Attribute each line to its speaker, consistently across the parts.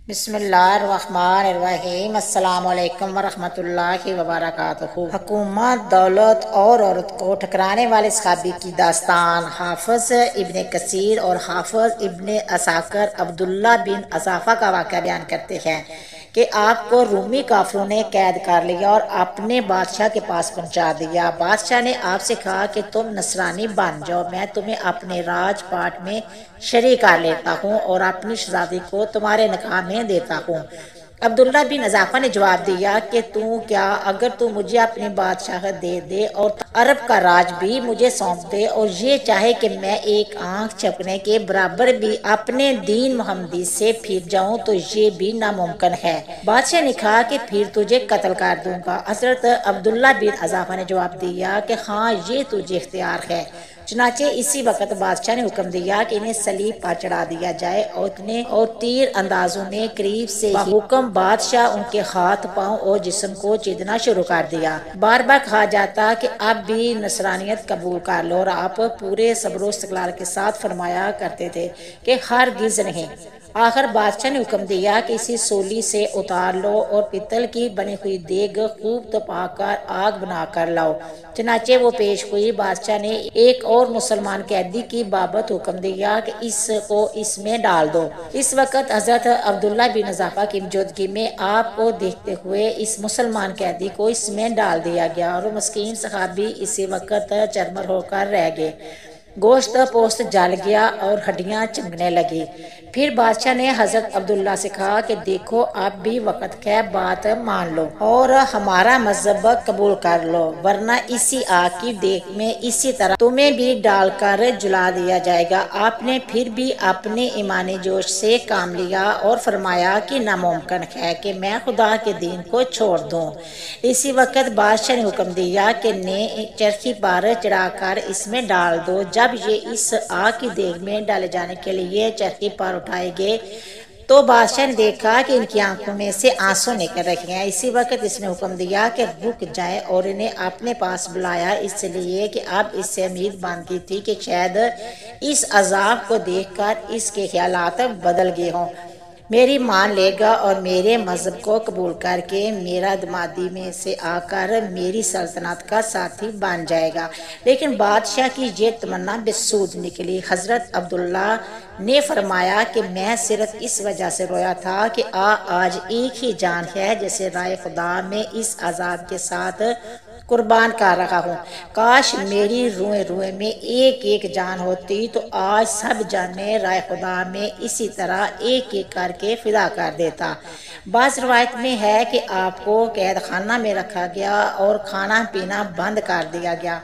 Speaker 1: بسم اللہ الرحمن الرحیم۔ السلام علیکم ورحمۃ اللہ وبرکاتہ۔ حکومت، دولت اور عورت کو ٹھکرانے والے صحابی کی داستان حافظ ابن کثیر اور حافظ ابن عساکر عبداللہ بن اضافہ کا واقعہ بیان کرتے ہیں کہ آپ کو رومی کافروں نے قید کر لیا اور اپنے بادشاہ کے پاس پہنچا دیا۔ بادشاہ نے آپ سے کہا کہ تم نصرانی بن جاؤ، میں تمہیں اپنے راج پاٹ میں شریک کر لیتا ہوں اور اپنی شہزادی کو تمہارے نکاح میں دیتا ہوں۔ عبداللہ بن اضافہ نے جواب دیا کہ اگر تو مجھے اپنی بادشاہت دے دے اور عرب کا راج بھی مجھے سونپ دے اور یہ چاہے کہ میں ایک آنکھ جھپکنے کے برابر بھی اپنے دین محمدی سے پھر جاؤں تو یہ بھی ناممکن ہے۔ بادشاہ نے کہا کہ پھر تجھے قتل کر دوں گا۔ حضرت عبداللہ بن اضافہ نے جواب دیا کہ ہاں، یہ تجھے اختیار ہے۔ چنانچہ اسی وقت بادشاہ نے حکم دیا کہ انہیں صلیب پر چڑھا دیا جائے اور تیر اندازوں نے قریب سے حکم بادشاہ ان کے ہاتھ، پاؤں اور جسم کو چیدنا شروع کر دیا۔ بار بار کہا جاتا کہ اب بھی نصرانیت قبول کر لو اور آپ پورے صبر و استقلال کے ساتھ فرمایا کرتے تھے کہ ہرگز نہیں۔ آخر بادشاہ نے حکم دیا کہ اسی سولی سے اتار لو اور پتل کی بنی ہوئی دیگ خوب تپا کر آگ بنا کر لاؤ۔ چنانچہ وہ پیش ہوئی۔ بادشاہ نے ایک اور مسلمان قیدی کی بابت حکم دیا کہ اس کو اس میں ڈال دو۔ اس وقت حضرت عبداللہ بن اضافہ کی موجودگی میں آپ کو دیکھتے ہوئے اس مسلمان قیدی کو اس میں ڈال دیا گیا اور مسکین صحابی اسی وقت چرمر ہو کر رہ گئے۔ گوشت پوست جل گیا اور ہڈیاں چمکنے لگی۔ پھر بادشاہ نے حضرت عبداللہ سے کہا کہ دیکھو، اب بھی وقت ہے، بات مان لو اور ہمارا مذہب قبول کر لو، ورنہ اسی آگ کی دیگ میں اسی طرح تمہیں بھی ڈال کر جلا دیا جائے گا۔ آپ نے پھر بھی اپنے ایمانی جوش سے کام لیا اور فرمایا کہ ناممکن ہے کہ میں خدا کے دین کو چھوڑ دوں۔ اسی وقت بادشاہ نے حکم دیا کہ چرخی پر چڑھا کر اس میں ڈال دو۔ جب یہ اس آگ کی دیگ میں ڈالے جانے کے لیے چرخی پر اٹھائے گئے تو بادشاہ نے دیکھا کہ ان کی آنکھوں میں سے آنسو نکل رہے ہیں۔ اسی وقت اس نے حکم دیا کہ رک جائیں اور انہیں اپنے پاس بلایا، اس لیے کہ اب اس سے امید باندھی تھی کہ شاید اس عذاب کو دیکھ کر اس کے خیالات بدل گئے ہوں، میری مان لے گا اور میرے مذہب کو قبول کر کے میرا دمادی میں سے آ کر میری سلطنت کا ساتھی بن جائے گا۔ لیکن بادشاہ کی یہ تمنا بے سود نکلی۔ حضرت عبداللہ نے فرمایا کہ میں صرف اس وجہ سے رویا تھا کہ آج ایک ہی جان ہے جسے رائے خدا میں اس عذاب کے ساتھ قربان کر رہا ہوں۔ کاش میری روئے روئے میں ایک ایک جان ہوتی تو آج سب جانیں رائے خدا میں اسی طرح ایک ایک کر کے فدا کر دیتا۔ بعض روایت میں ہے کہ آپ کو قید خانہ میں رکھا گیا اور کھانا پینا بند کر دیا گیا۔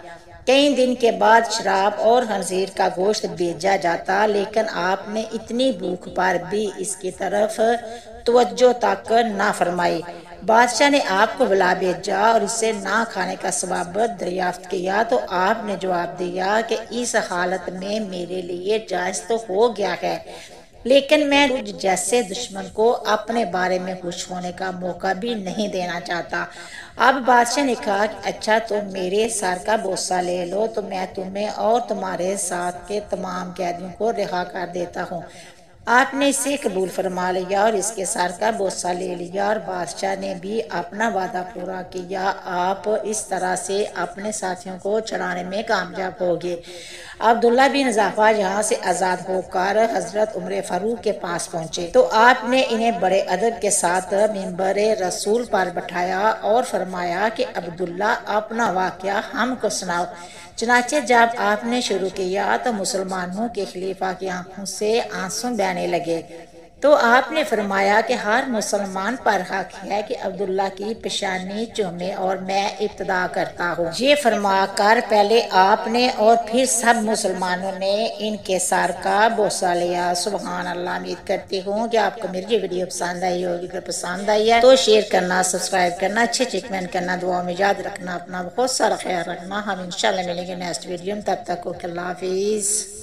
Speaker 1: کئی دن کے بعد شراب اور خنزیر کا گوشت بھیجا جاتا، لیکن آپ نے اتنی بھوک پر بھی اس کی طرف توجہ تک نہ فرمائی۔ بادشاہ نے آپ کو بلا بھیجا اور اسے نہ کھانے کا سبب دریافت کیا تو آپ نے جواب دیا کہ اس حالت میں میرے لیے جائز تو ہو گیا ہے، لیکن میں تجھ جیسے دشمن کو اپنے بارے میں خوش ہونے کا موقع بھی نہیں دینا چاہتا۔ اب بادشاہ نے کہا کہ اچھا، تم میرے سر کا بوسہ لے لو تو میں تمہیں اور تمہارے ساتھ کے تمام قیدیوں کو رہا کر دیتا ہوں۔ آپ نے اسے قبول فرما لیا اور اس کے سر کا بوسہ لے لیا اور بادشاہ نے بھی اپنا وعدہ پورا کیا۔ آپ اس طرح سے اپنے ساتھیوں کو چھڑانے میں کامیاب ہو گئے۔ عبداللہ بن اضافہ یہاں سے آزاد ہو کر حضرت عمر فاروق کے پاس پہنچے تو آپ نے انہیں بڑے ادب کے ساتھ منبر رسول پر بٹھایا اور فرمایا کہ عبداللہ، اپنا واقعہ ہم کو سناؤ۔ چنانچہ جب آپ نے شروع کیا تو مسلمانوں کے خلیفہ کی آنکھوں سے آنسو بہنے لگے۔ تو آپ نے فرمایا کہ ہر مسلمان پر حق ہے کہ عبداللہ کی پیشانی چومے اور میں ابتدا کرتا ہوں۔ یہ فرما کر پہلے آپ نے اور پھر سب مسلمانوں نے ان کے سر کا بوسہ لیا۔ سبحان اللہ۔ امید کرتی ہوں کہ آپ کو میری یہ ویڈیو پسند آئی ہوگی۔ اگر پسند آئی ہے تو شیئر کرنا، سبسکرائب کرنا، اچھے کمنٹ کرنا، دعاؤں میں یاد رکھنا، اپنا بہت سارا خیال رکھنا۔ ہم انشاءاللہ ملیں گے نیکسٹ ویڈیو میں، تب تک اوکے، اللہ حافظ۔